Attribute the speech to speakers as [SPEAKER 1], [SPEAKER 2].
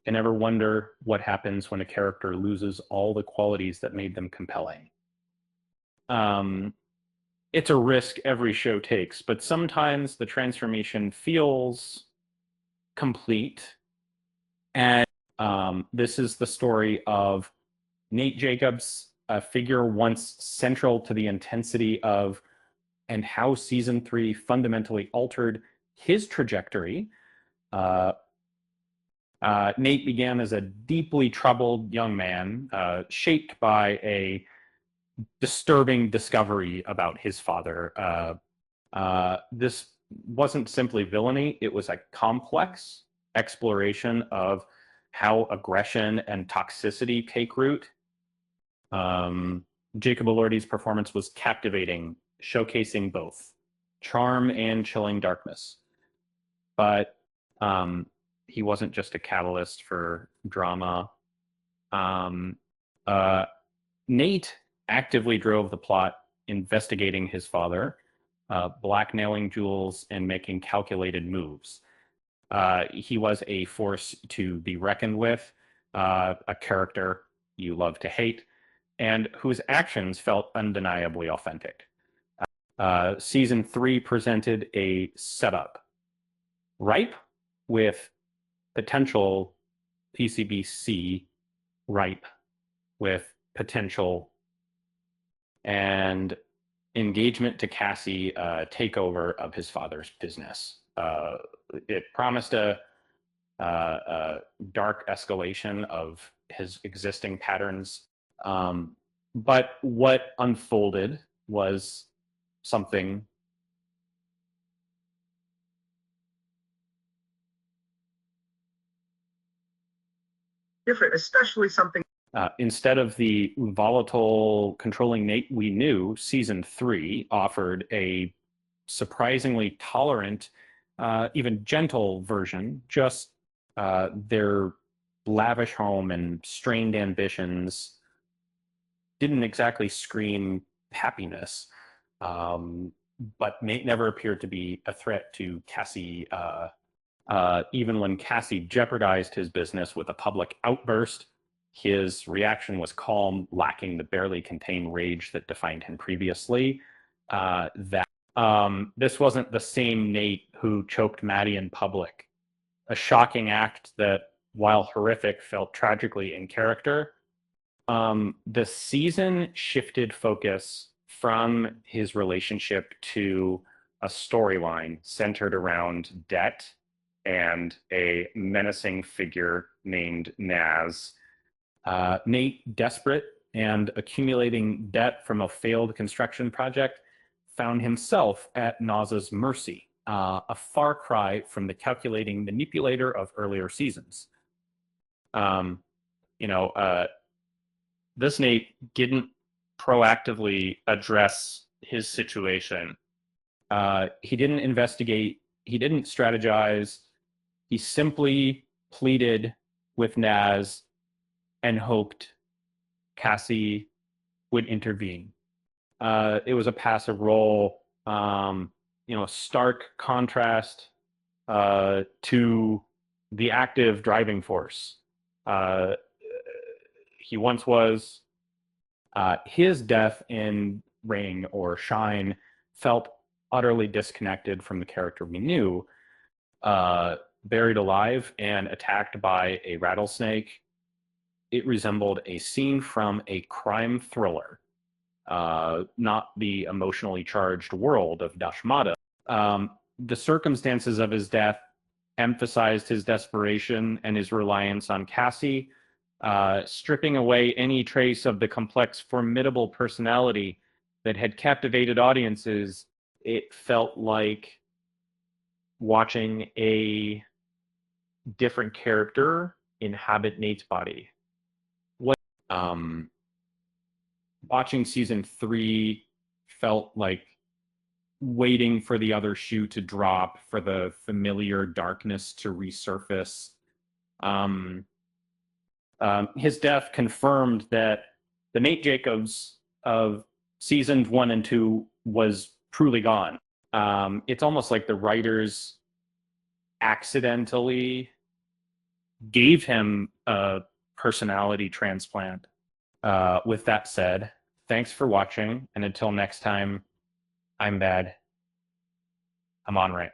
[SPEAKER 1] and ever wonder what happens when a character loses all the qualities that made them compelling. Um, it's a risk every show takes, but sometimes the transformation feels complete. And this is the story of Nate Jacobs, a figure once central to the intensity of and how season 3 fundamentally altered his trajectory. Uh, Nate began as a deeply troubled young man, shaped by a disturbing discovery about his father. This wasn't simply villainy, it was a complex exploration of how aggression and toxicity take root. Um, Jacob Elordi's performance was captivating, showcasing both charm and chilling darkness. But um, he wasn't just a catalyst for drama. Um, uh, Nate actively drove the plot, investigating his father, blackmailing Jules, and making calculated moves. He was a force to be reckoned with, a character you love to hate, and whose actions felt undeniably authentic. Season 3 presented a setup ripe with potential, PCBC ripe with potential, and engagement to Cassie, takeover of his father's business. It promised a dark escalation of his existing patterns. But what unfolded was something
[SPEAKER 2] different, especially something.
[SPEAKER 1] Instead of the volatile, controlling Nate we knew, season 3 offered a surprisingly tolerant, even gentle version. Just their lavish home and strained ambitions didn't exactly scream happiness, but Nate never appeared to be a threat to Cassie. Even when Cassie jeopardized his business with a public outburst, his reaction was calm, lacking the barely contained rage that defined him previously. This wasn't the same Nate who choked Maddie in public, a shocking act that, while horrific, felt tragically in character. The season shifted focus from his relationship to a storyline centered around debt and a menacing figure named Naz. Nate, desperate and accumulating debt from a failed construction project, found himself at Naz's mercy, a far cry from the calculating manipulator of earlier seasons. Um, you know, this Nate didn't proactively address his situation. He didn't investigate, he didn't strategize. He simply pleaded with Naz and hoped Cassie would intervene. It was a passive role, stark contrast to the active driving force uh, he once was. His death in Rain or Shine felt utterly disconnected from the character we knew. Buried alive and attacked by a rattlesnake, it resembled a scene from a crime thriller, not the emotionally charged world of Dashmata. The circumstances of his death emphasized his desperation and his reliance on Cassie, stripping away any trace of the complex, formidable personality that had captivated audiences. It felt like watching a different character inhabit Nate's body. Um, Watching season 3 felt like waiting for the other shoe to drop, for the familiar darkness to resurface. Um, his death confirmed that the Nate Jacobs of seasons 1 and 2 was truly gone. It's almost like the writers accidentally gave him a personality transplant. With that said, thanks for watching, and until next time, I'm bad. I'm on right.